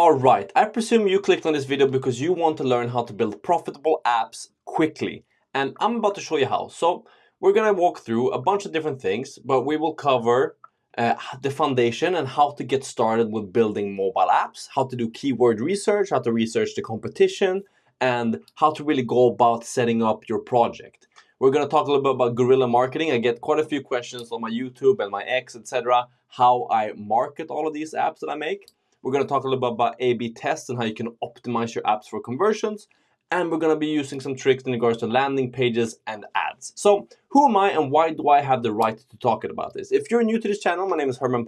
Alright, I presume you clicked on this video because you want to learn how to build profitable apps quickly. And I'm about to show you how. So we're going to walk through a bunch of different things, but we will cover the foundation and how to get started with building mobile apps, how to do keyword research, how to research the competition, and how to really go about setting up your project. We're going to talk a little bit about guerrilla marketing. I get quite a few questions on my YouTube and my X, etc. how I market all of these apps that I make. We're going to talk a little bit about A/B tests and how you can optimize your apps for conversions. And we're going to be using some tricks in regards to landing pages and ads. So who am I and why do I have the right to talk about this? If you're new to this channel, my name is Herman.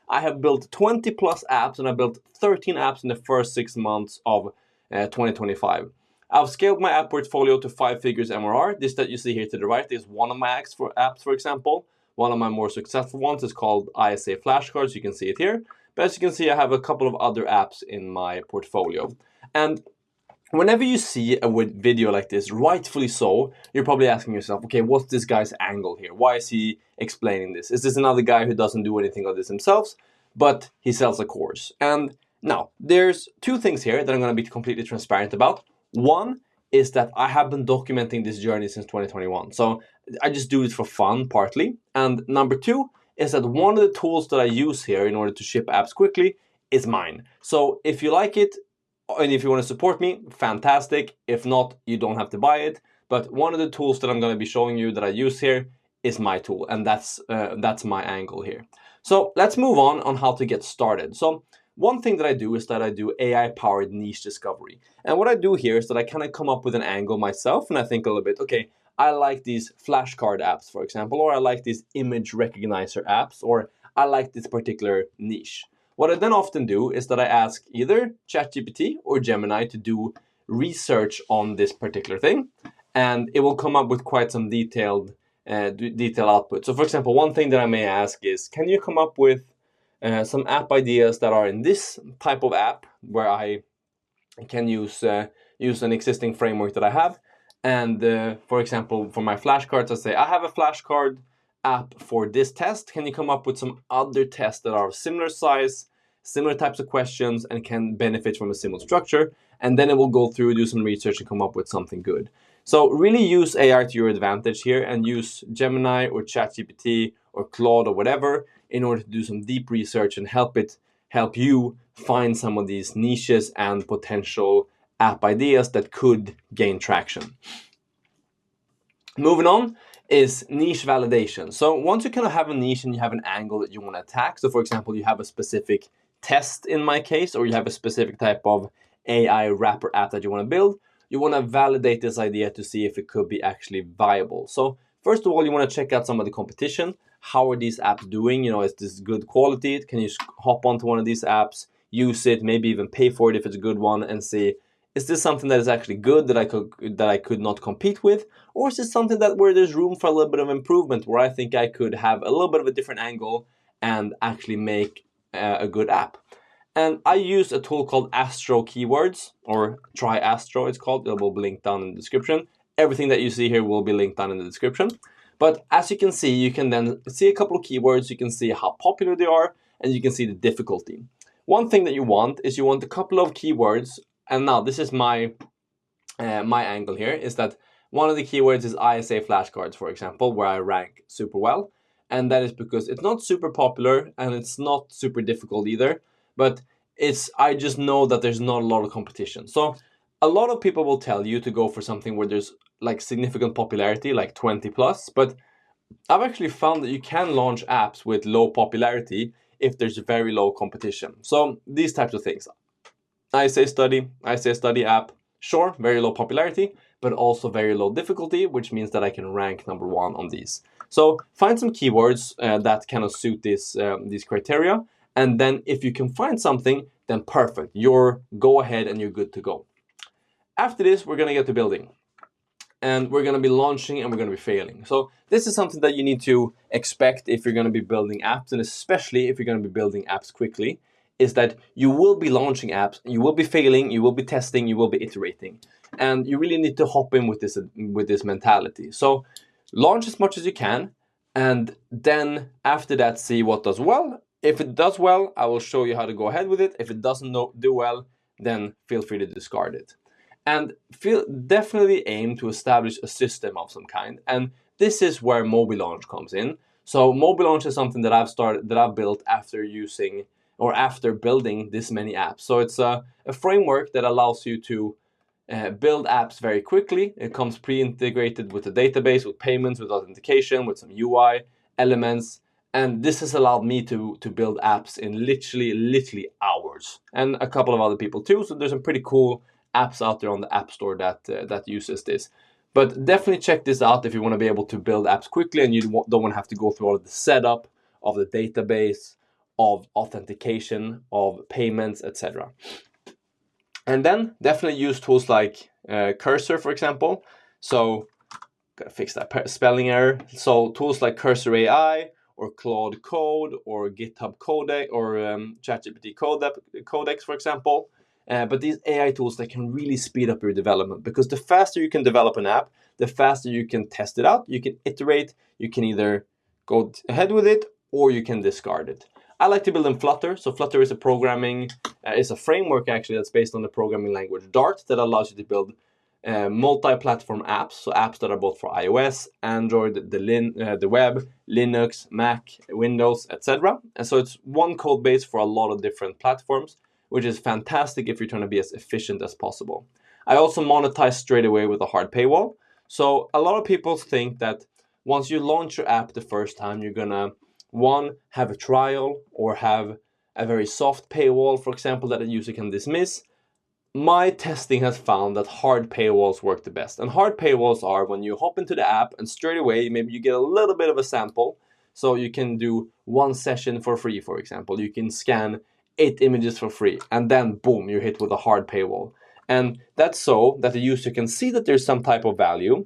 I have built 20 plus apps and I built 13 apps in the first 6 months of 2025. I've scaled my app portfolio to 5 figures MRR. This that you see here to the right is one of my apps, for example. One of my more successful ones is called ISA flashcards. You can see it here. But as you can see, I have a couple of other apps in my portfolio. And whenever you see a video like this, rightfully so, you're probably asking yourself, okay, what's this guy's angle here? Why is he explaining this? Is this another guy who doesn't do anything of this himself, but he sells a course? And now, there's 2 things here that I'm going to be completely transparent about. One is that I have been documenting this journey since 2021. So I just do it for fun, partly. And number 2 is that one of the tools that I use here in order to ship apps quickly is mine. So if you like it, and if you want to support me, fantastic. If not, you don't have to buy it. But one of the tools that I'm going to be showing you that I use here is my tool. And that's my angle here. So let's move on how to get started. So one thing that I do is that I do AI-powered niche discovery. And what I do here is that I kind of come up with an angle myself. And I think a little bit, okay, I like these flashcard apps, for example, or I like these image recognizer apps, or I like this particular niche. What I then often do is that I ask either ChatGPT or Gemini to do research on this particular thing, and it will come up with quite some detailed output. So for example, one thing that I may ask is, can you come up with some app ideas that are in this type of app where I can use an existing framework that I have? And for example, for my flashcards, I say, I have a flashcard app for this test. Can you come up with some other tests that are similar size, similar types of questions, and can benefit from a similar structure? And then it will go through, do some research, and come up with something good. So really use AI to your advantage here and use Gemini or ChatGPT or Claude or whatever in order to do some deep research and help you find some of these niches and potential app ideas that could gain traction. Moving on is niche validation. So once you kind of have a niche and you have an angle that you want to attack, so for example, you have a specific test in my case, or you have a specific type of AI wrapper app that you want to build, you want to validate this idea to see if it could be actually viable. So first of all, you want to check out some of the competition. How are these apps doing? You know, is this good quality? Can you hop onto one of these apps, use it, maybe even pay for it if it's a good one, and see, is this something that is actually good that I could not compete with? Or is this something where there's room for a little bit of improvement, where I think I could have a little bit of a different angle and actually make a good app? And I use a tool called Astro Keywords, or Try Astro it's called. It will be linked down in the description. Everything that you see here will be linked down in the description. But as you can see, you can then see a couple of keywords. You can see how popular they are, and you can see the difficulty. One thing that you want is a couple of keywords. And now this is my angle here, is that one of the keywords is ISA flashcards, for example, where I rank super well. And that is because it's not super popular and it's not super difficult either, but I just know that there's not a lot of competition. So a lot of people will tell you to go for something where there's like significant popularity, like 20 plus, but I've actually found that you can launch apps with low popularity if there's very low competition. So these types of things. ISA study app, sure, very low popularity, but also very low difficulty, which means that I can rank #1 on these. So find some keywords that kind of suit these criteria. And then if you can find something, then perfect. Go ahead and you're good to go. After this, we're going to get to building. And we're going to be launching and we're going to be failing. So this is something that you need to expect if you're going to be building apps, and especially if you're going to be building apps quickly, is that you will be launching apps, you will be failing, you will be testing, you will be iterating. And you really need to hop in with this mentality. So launch as much as you can, and then after that, see what does well. If it does well, I will show you how to go ahead with it. If it doesn't do well, then feel free to discard it. And definitely aim to establish a system of some kind. And this is where Mobile Launch comes in. So Mobile Launch is something that I've built after building this many apps. So it's a framework that allows you to build apps very quickly. It comes pre-integrated with the database, with payments, with authentication, with some UI elements. And this has allowed me to build apps in literally hours, and a couple of other people too. So there's some pretty cool apps out there on the App Store that uses this. But definitely check this out if you want to be able to build apps quickly and you don't want to have to go through all of the setup of the database, of authentication, of payments, etc. And then definitely use tools like Cursor, for example. So gotta fix that spelling error. So tools like Cursor AI or Claude Code or GitHub Codex or ChatGPT Codex, for example. But these AI tools that can really speed up your development, because the faster you can develop an app, the faster you can test it out, you can iterate, you can either go ahead with it or you can discard it. I like to build in Flutter. So Flutter is a framework actually that's based on the programming language Dart that allows you to build multi-platform apps. So apps that are both for iOS, Android, the web, Linux, Mac, Windows, etc. And so it's one code base for a lot of different platforms, which is fantastic if you're trying to be as efficient as possible. I also monetize straight away with a hard paywall. So a lot of people think that once you launch your app the first time, you're gonna have a trial or have a very soft paywall, for example, that a user can dismiss. My testing has found that hard paywalls work the best. And hard paywalls are when you hop into the app and straight away, maybe you get a little bit of a sample. So you can do one session for free, for example. You can scan 8 images for free, and then boom, you're hit with a hard paywall. And that's so that the user can see that there's some type of value.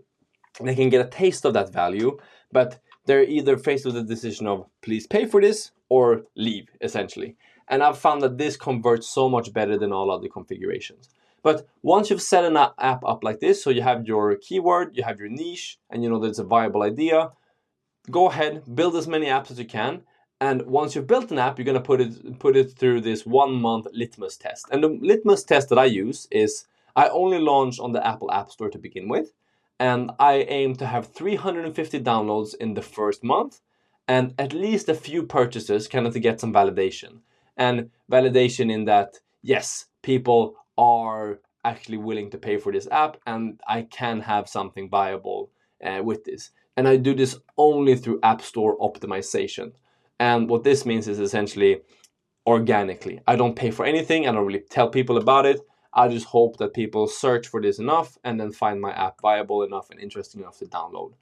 They can get a taste of that value, but they're either faced with the decision of please pay for this or leave, essentially. And I've found that this converts so much better than all other configurations. But once you've set an app up like this, so you have your keyword, you have your niche, and you know that it's a viable idea, go ahead, build as many apps as you can. And once you've built an app, you're going to put it through this 1-month litmus test. And the litmus test that I use is I only launch on the Apple App Store to begin with. And I aim to have 350 downloads in the first month and at least a few purchases kind of to get some validation. And validation in that, yes, people are actually willing to pay for this app and I can have something viable with this. And I do this only through App Store optimization. And what this means is essentially organically. I don't pay for anything. I don't really tell people about it. I just hope that people search for this enough and then find my app viable enough and interesting enough to download.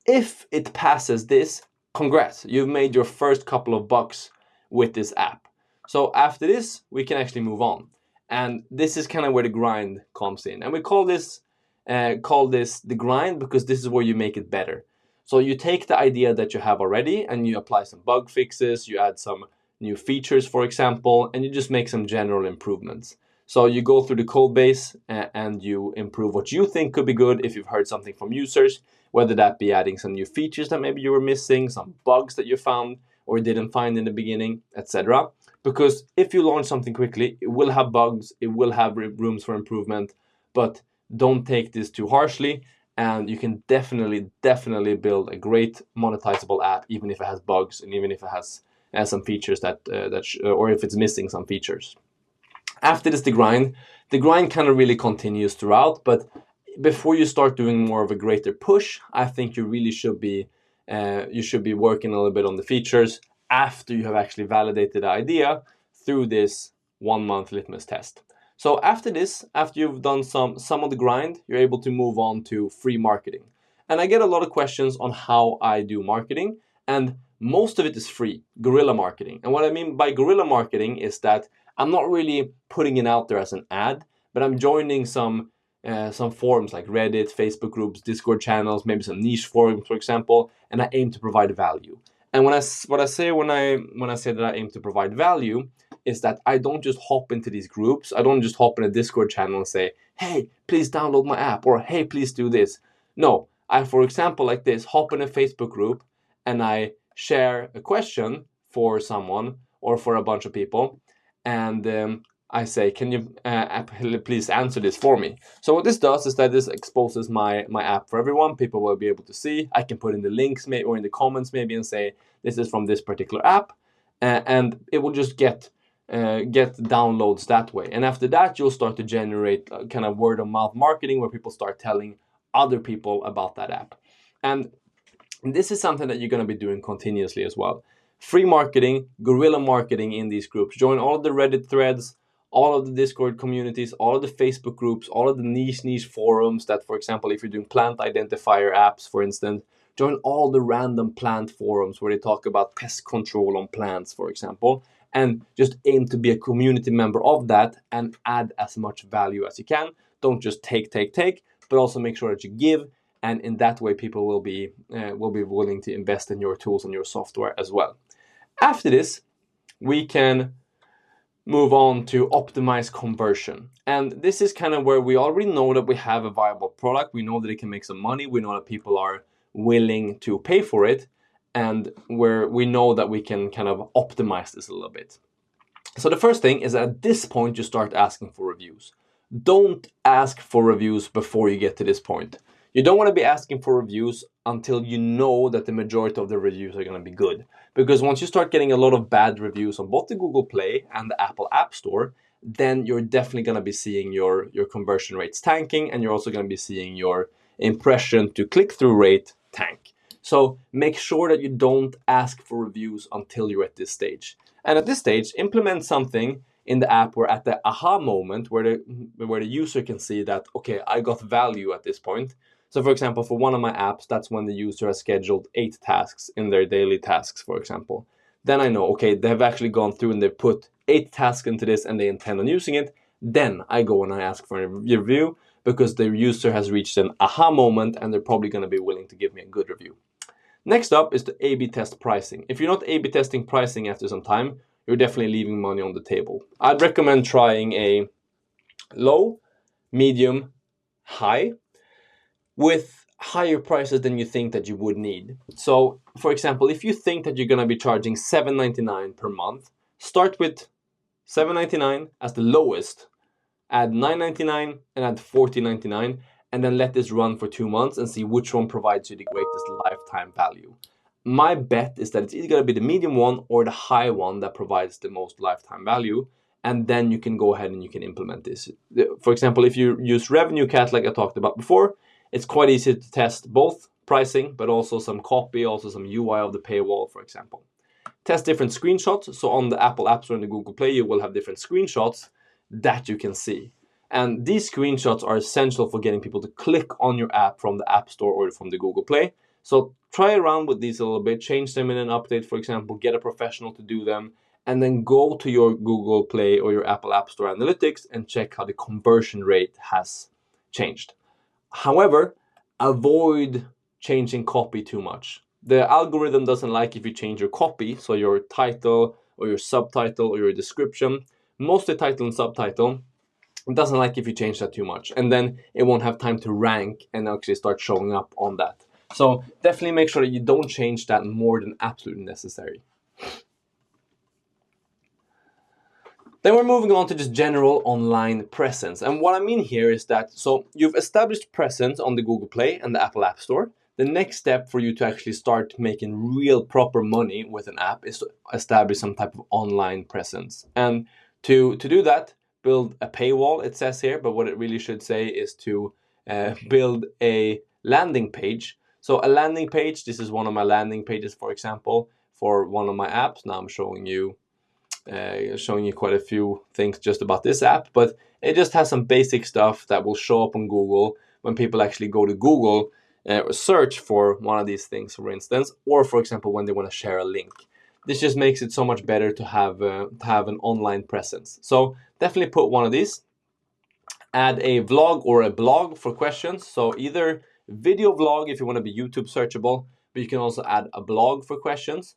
If it passes this, congrats, you've made your first couple of bucks with this app. So after this, we can actually move on. And this is kind of where the grind comes in. And we call this the grind because this is where you make it better. So you take the idea that you have already and you apply some bug fixes, you add some new features, for example, and you just make some general improvements. So you go through the code base and you improve what you think could be good if you've heard something from users, whether that be adding some new features that maybe you were missing, some bugs that you found or didn't find in the beginning, etc. Because if you launch something quickly, it will have bugs, it will have rooms for improvement, but don't take this too harshly. And you can definitely build a great monetizable app, even if it has bugs and even if it has some features or if it's missing some features. After this, the grind kind of really continues throughout. But before you start doing more of a greater push, I think you really should be working a little bit on the features after you have actually validated the idea through this 1-month litmus test. So after this, after you've done some of the grind, you're able to move on to free marketing. And I get a lot of questions on how I do marketing, and most of it is free, guerrilla marketing. And what I mean by guerrilla marketing is that I'm not really putting it out there as an ad, but I'm joining some forums like Reddit, Facebook groups, Discord channels, maybe some niche forums, for example, and I aim to provide value. And when I say that I aim to provide value is that I don't just hop into these groups. I don't just hop in a Discord channel and say, hey, please download my app, or hey, please do this. No, I, for example, like this, hop in a Facebook group and I share a question for someone or for a bunch of people, and I say, can you please answer this for me? So what this does is that this exposes my app for everyone. People will be able to see. I can put in the links maybe, or in the comments maybe, and say this is from this particular app, and it will just get downloads that way. And after that, you'll start to generate kind of word of mouth marketing, where people start telling other people about that app. And this is something that you're going to be doing continuously as well. Free marketing, guerrilla marketing in these groups. Join all of the Reddit threads, all of the Discord communities, all of the Facebook groups, all of the niche forums that, for example, if you're doing plant identifier apps, for instance, join all the random plant forums where they talk about pest control on plants, for example, and just aim to be a community member of that and add as much value as you can. Don't just take, but also make sure that you give, and in that way people will be willing to invest in your tools and your software as well. After this, we can move on to optimize conversion. And this is kind of where we already know that we have a viable product. We know that it can make some money. We know that people are willing to pay for it, and where we know that we can kind of optimize this a little bit. So the first thing is that at this point you start asking for reviews. Don't ask for reviews before you get to this point. You don't want to be asking for reviews until you know that the majority of the reviews are going to be good. Because once you start getting a lot of bad reviews on both the Google Play and the Apple App Store, then you're definitely going to be seeing your conversion rates tanking, and you're also going to be seeing your impression to click-through rate tank. So make sure that you don't ask for reviews until you're at this stage. And at this stage, implement something in the app where at the aha moment, where the user can see that, okay, I got value at this point. So for example, for one of my apps, that's when the user has scheduled 8 tasks in their daily tasks, for example. Then I know, okay, they've actually gone through and they've put 8 tasks into this and they intend on using it. Then I go and I ask for a review, because the user has reached an aha moment and they're probably going to be willing to give me a good review. Next up is to A/B test pricing. If you're not A/B testing pricing after some time, you're definitely leaving money on the table. I'd recommend trying a low, medium, high, with higher prices than you think that you would need. So, for example, if you think that you're going to be charging $7.99 per month, start with $7.99 as the lowest, add $9.99 and add $14.99, and then let this run for 2 months and see which one provides you the greatest lifetime value. My bet is that it's either going to be the medium one or the high one that provides the most lifetime value, and then you can go ahead and you can implement this. For example, if you use Revenue Cat like I talked about before, it's quite easy to test both pricing, but also some copy, also some UI of the paywall, for example. Test different screenshots. So on the Apple App Store and the Google Play, you will have different screenshots that you can see. And these screenshots are essential for getting people to click on your app from the App Store or from the Google Play. So try around with these a little bit, change them in an update, for example, get a professional to do them, and then go to your Google Play or your Apple App Store analytics and check how the conversion rate has changed. However, avoid changing copy too much. The algorithm doesn't like if you change your copy, so your title or your subtitle or your description, mostly title and subtitle. It doesn't like if you change that too much, and then it won't have time to rank and actually start showing up on that. So definitely make sure that you don't change that more than absolutely necessary. Then we're moving on to just general online presence. And what I mean here is that, so you've established presence on the Google Play and the Apple App Store. The next step for you to actually start making real proper money with an app is to establish some type of online presence. And to do that, build a paywall, it says here, but what it really should say is to build a landing page. So a landing page, this is one of my landing pages, for example, for one of my apps. Now I'm showing you quite a few things just about this app, but it just has some basic stuff that will show up on Google when people actually go to Google, search for one of these things, for instance, or for example, when they want to share a link. This just makes it so much better to have an online presence. So definitely put one of these. Add a vlog or a blog for questions. So either video vlog if you want to be YouTube searchable, but you can also add a blog for questions.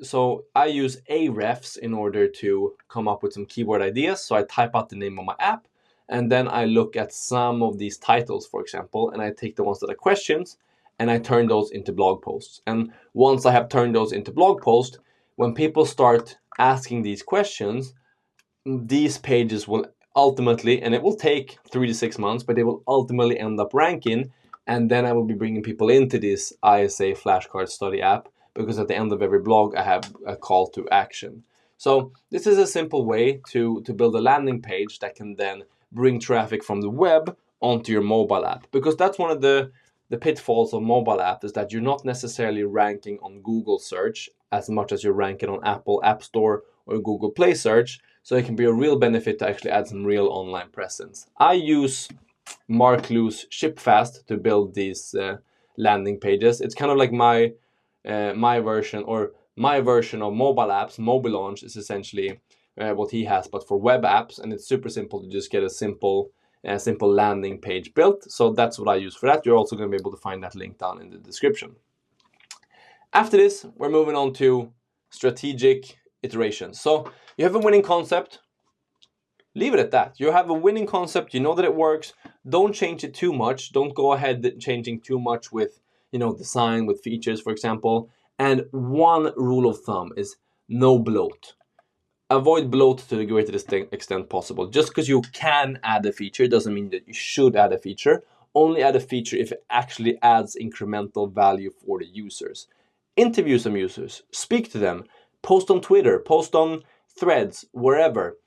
So I use Ahrefs in order to come up with some keyword ideas. So I type out the name of my app, and then I look at some of these titles, for example, and I take the ones that are questions and I turn those into blog posts. And once I have turned those into blog posts, when people start asking these questions, these pages will ultimately, and it will take 3 to 6 months, but they will ultimately end up ranking. And then I will be bringing people into this ISA flashcard study app, because at the end of every blog I have a call to action. So this is a simple way to build a landing page that can then bring traffic from the web onto your mobile app, because that's one of the pitfalls of mobile app, is that you're not necessarily ranking on Google search as much as you're ranking on Apple App Store or Google Play search. So it can be a real benefit to actually add some real online presence. I use Mark Lu's Shipfast to build these landing pages. It's kind of like my version of mobile apps. Mobile Launch is essentially what he has, but for web apps, and it's super simple to just get a simple landing page built. So that's what I use for that. You're also going to be able to find that link down in the description. After this, we're moving on to strategic iterations. So you have a winning concept, leave it at that. You have a winning concept, you know that it works. Don't change it too much. Don't go ahead changing too much with, design, with features, for example. And one rule of thumb is no bloat. Avoid bloat to the greatest extent possible. Just because you can add a feature doesn't mean that you should add a feature. Only add a feature if it actually adds incremental value for the users. Interview some users, speak to them, post on Twitter, post on Threads, wherever.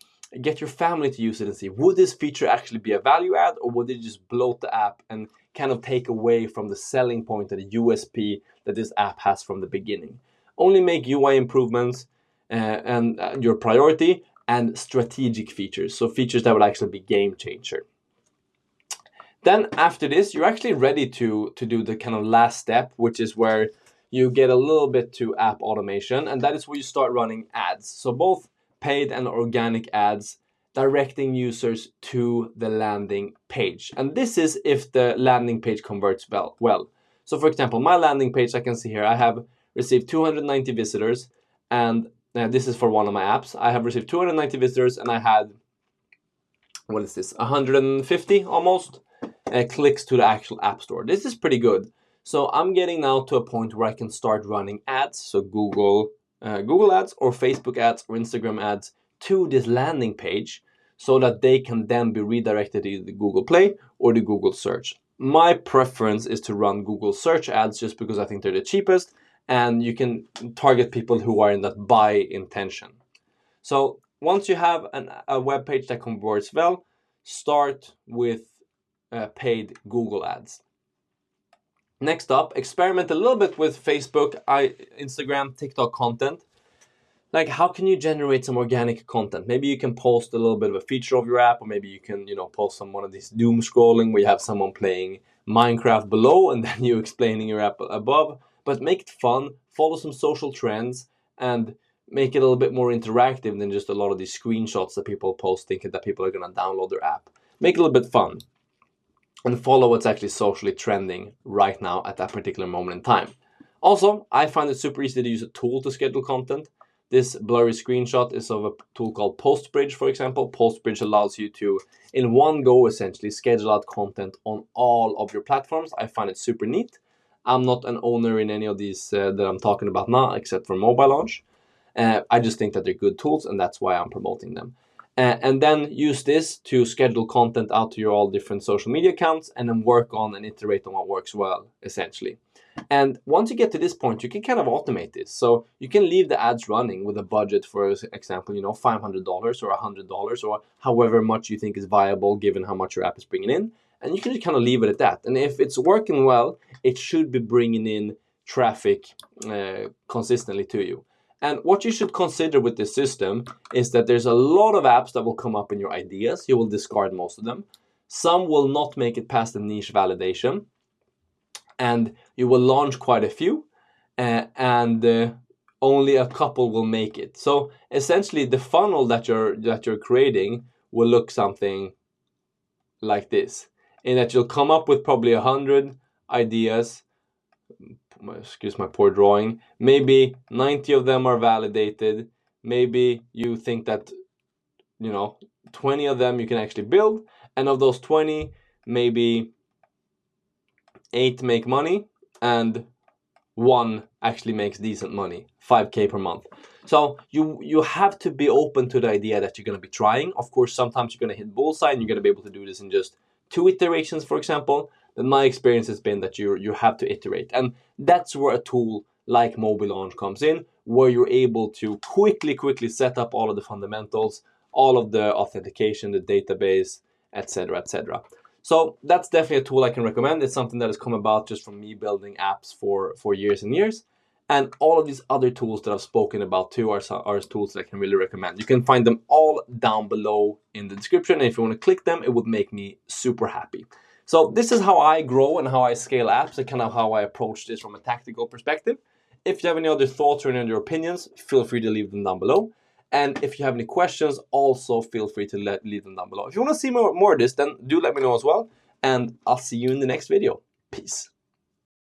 Get your family to use it and see, would this feature actually be a value add, or would it just bloat the app and kind of take away from the selling point and the USP that this app has from the beginning? Only make UI improvements and your priority, and strategic features. So features that would actually be game changer. Then after this, you're actually ready to do the kind of last step, which is where you get a little bit to app automation, and that is where you start running ads. So both paid and organic ads directing users to the landing page. And this is if the landing page converts well. So for example, my landing page, I can see here, I have received 290 visitors, and this is for one of my apps. I have received 290 visitors, and I had, 150 almost clicks to the actual app store. This is pretty good. So I'm getting now to a point where I can start running ads, so Google ads or Facebook ads or Instagram ads to this landing page, so that they can then be redirected to the Google Play or the Google Search. My preference is to run Google Search ads, just because I think they're the cheapest, and you can target people who are in that buy intention. So once you have a web page that converts well, start with paid Google ads. Next up, experiment a little bit with Facebook, Instagram, TikTok content. Like, how can you generate some organic content? Maybe you can post a little bit of a feature of your app, or maybe you can, post some one of these doom scrolling where you have someone playing Minecraft below and then you explaining your app above. But make it fun, follow some social trends, and make it a little bit more interactive than just a lot of these screenshots that people post thinking that people are going to download their app. Make it a little bit fun, and follow what's actually socially trending right now at that particular moment in time. Also, I find it super easy to use a tool to schedule content. This blurry screenshot is of a tool called PostBridge, for example. PostBridge allows you to, in one go, essentially schedule out content on all of your platforms. I find it super neat. I'm not an owner in any of these that I'm talking about now, except for Mobile Launch. I just think that they're good tools, and that's why I'm promoting them. And then use this to schedule content out to your all different social media accounts, and then work on and iterate on what works well, essentially. And once you get to this point, you can kind of automate this. So you can leave the ads running with a budget, for example, $500 or $100, or however much you think is viable given how much your app is bringing in. And you can just kind of leave it at that. And if it's working well, it should be bringing in traffic consistently to you. And what you should consider with this system is that there's a lot of apps that will come up in your ideas. You will discard most of them. Some will not make it past the niche validation, and you will launch quite a few, and only a couple will make it. So essentially, the funnel that you're creating will look something like this, in that you'll come up with probably 100 ideas. Excuse my poor drawing. Maybe 90 of them are validated. Maybe you think that 20 of them you can actually build, and of those 20, maybe 8 make money and 1 actually makes decent money, 5K per month. So you have to be open to the idea that you're going to be trying. Of course, sometimes you're going to hit bullseye and you're going to be able to do this in just 2 iterations, for example. But my experience has been that you have to iterate. And that's where a tool like Mobile Launch comes in, where you're able to quickly set up all of the fundamentals, all of the authentication, the database, etc., etc. So that's definitely a tool I can recommend. It's something that has come about just from me building apps for years and years. And all of these other tools that I've spoken about too are tools that I can really recommend. You can find them all down below in the description. And if you want to click them, it would make me super happy. So this is how I grow and how I scale apps and kind of how I approach this from a tactical perspective. If you have any other thoughts or any other opinions, feel free to leave them down below. And if you have any questions, also feel free to leave them down below. If you want to see more of this, then do let me know as well. And I'll see you in the next video. Peace.